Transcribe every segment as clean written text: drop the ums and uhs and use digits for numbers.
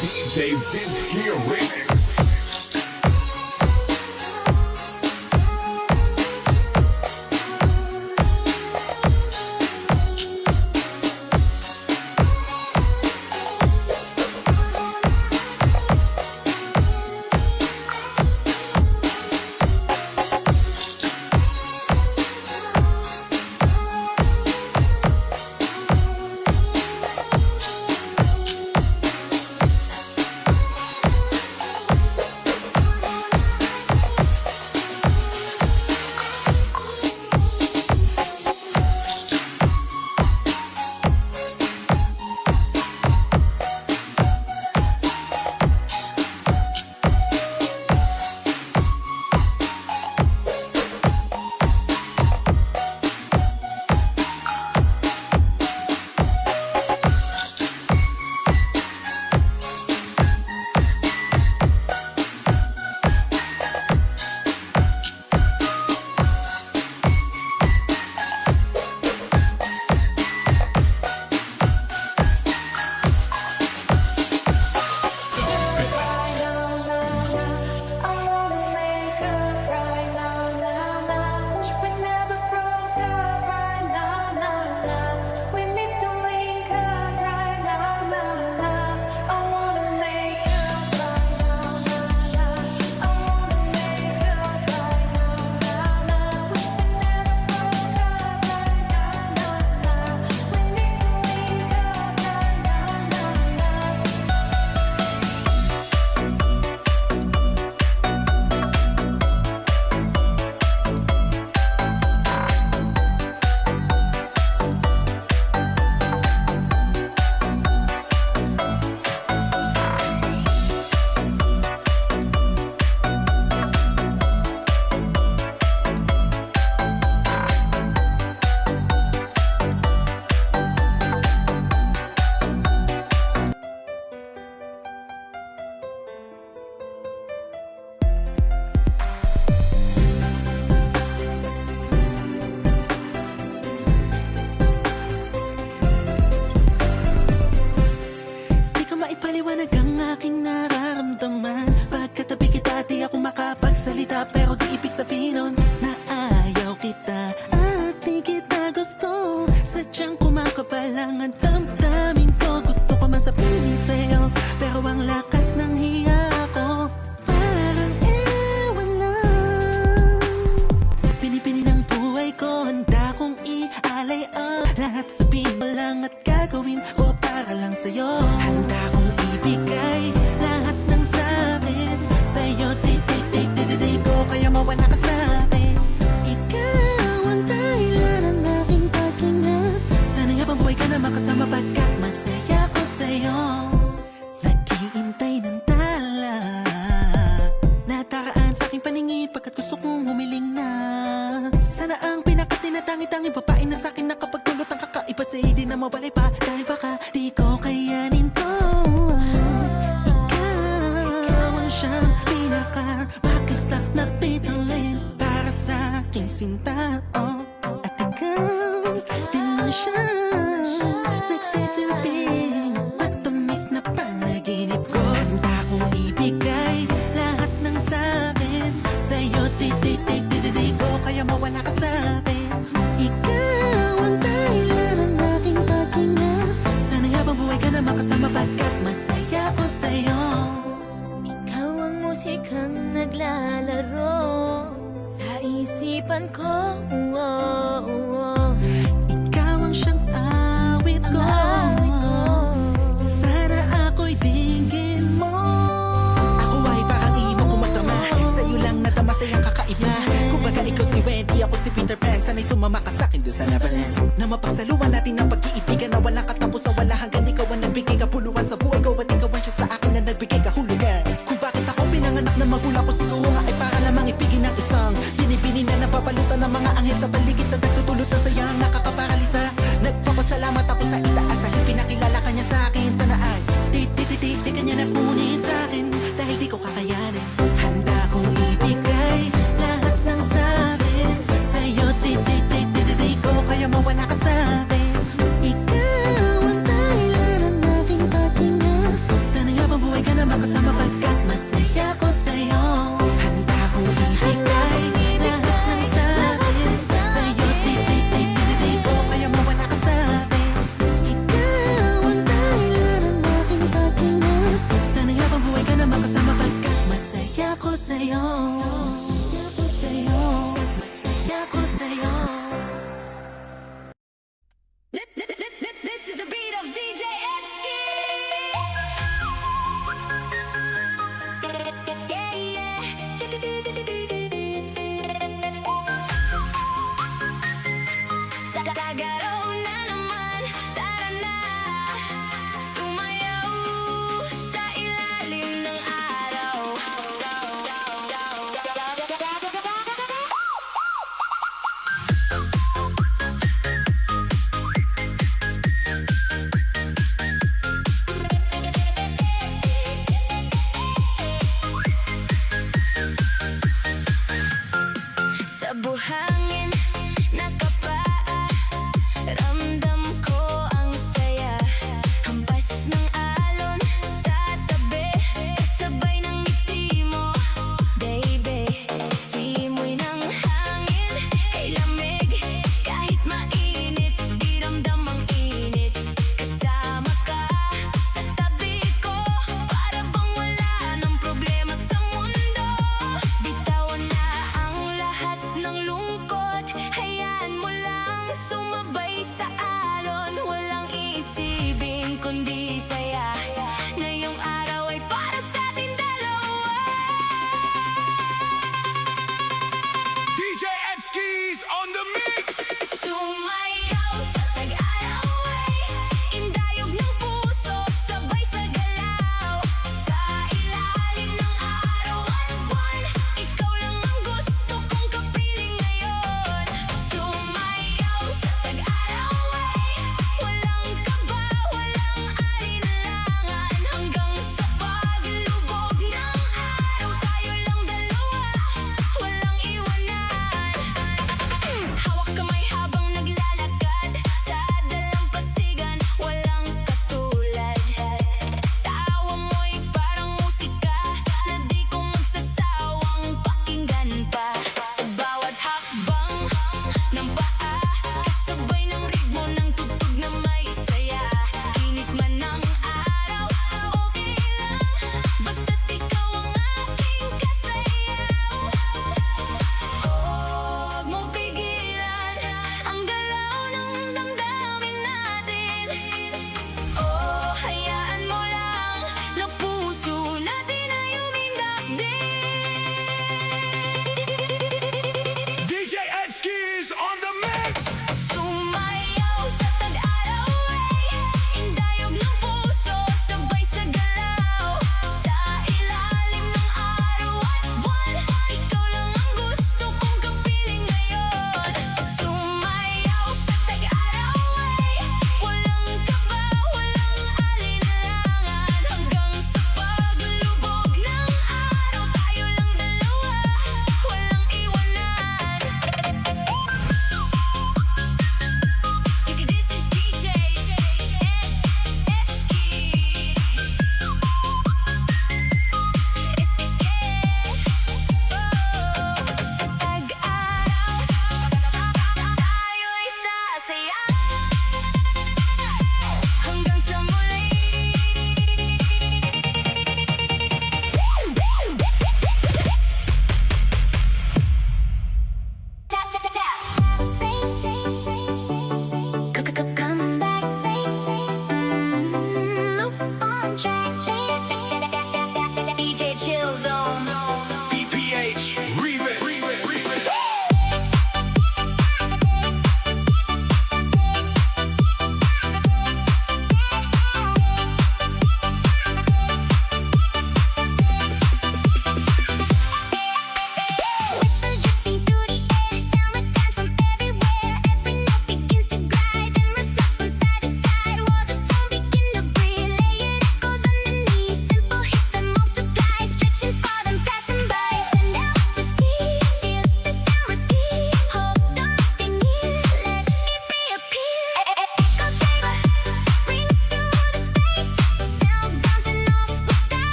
DJ Vince here remix. Pero di ibig sabihin nun na ayaw kita at di kita gusto. Sadyang kumakapalang ang damdamin ko. Gusto ko man sabihin sa'yo, pero ang lakas ng hiya ko parang ewan na. Pinipili ng buhay ko, handa kong ialay ang lahat. Sabihin mo lang at gagawin ko para lang sa'yo. Handa kong ibigay lahat ng sa'kin sa'yo. Di ko kaya mawala ka sa'kin. Ikaw ang dahilan ng aking paghinga. Sana'y habang buhay ka na makasama, pagkat masaya ko sa'yo. Naghihintay ng tala, nataraan sa aking paningin, pagkat gusto kong humiling na. Sana ang pinakatinatangi-tangi babae na sa'kin, na kapag tulot ang kakaiba sa'yo di na mawalay pa. Dahil baka di ko kayanin to. Ikaw ang siyang pinaka-makistap na bituin para sa aking sinta, oh. At ikaw din lang siya nagsisilbing matamis na panaginip ko. Handa kong ibigay lahat ng sa'kin sa'yo. Di ko kaya mawala ka sa'kin. Ikaw ang dahilan ng aking paghinga. Sana'y habang buhay ka na makasama, pagkat masaya ko sa'yo. Ikaw ang musikang naglalaro sa isipan ko, Ikaw ang siyang awit ko, sana ako'y dinggin mo. Ako ay parang imo kung magtama, sa'yo lang natama sa'yang kakaiba. Kumbaga ikaw si Wendy, ako si Peter Pan. Sana'y sumama ka sa'kin dun sa Neverland, na mapagsaluhan natin ang pag-iibigan na walang katapusan, wala hanggan. Ikaw ang nagbigay kapuluan sa buhay ko, at ikaw ang siya sa akin na nagbigay kahulugan. Kung bakit ako pinanganak na magulang ko, siguro nga ay para lamang ibigin ng isang binibini na napapalala. Nababalutan ng mga anghel sa paligid na nagtutulot ng sayang nakakaparalisa. Nagpapasalamat ako sa itaas dahil pinakilala kanya sa akin. Sana ay di kanya nakunin sa akin dahil di ko kakayanin. Handa kong ibigay lahat ng sakin sa'yo, di ko kaya mawala ka sa akin. Ikaw ang dahilan ng aking patinga. Sana nga mabuhay ka naman kasama pagkat masaya ko sa'yo. Handa kong ibigay lahat ng sakin sa'yo, di ko kaya mawala ka sa akin. Ikaw ang dahilan ng aking patinga. Sana nga mabuhay ka naman kasama pagkat masaya ko sa'yo. Masaya ko sa'yo. This is the beat of DJ Eski. Tagaraw na naman, tara na. Sumayaw sa ilalim ng araw.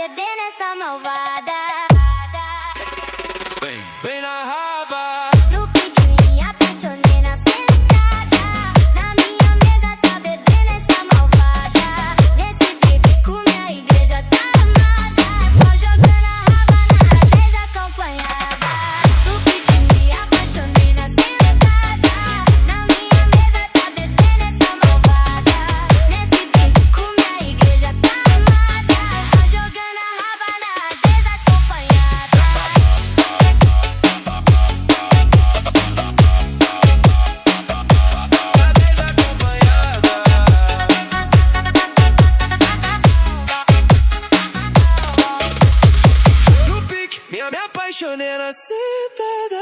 saber dessa malvada. Vem na raba. No pique me apaixonei na sentada. Na minha mesa tá bebendo essa malvada. Nesse pique com minha igreja tá armada. Só jogando a raba na desacompanhada. No pique me apaixonei na sentada. Na minha mesa tá bebendo essa malvada. Nesse pique com minha igreja tá armada. Só jogando a raba na desacompanhada. No pique, me apaixonei na sentada.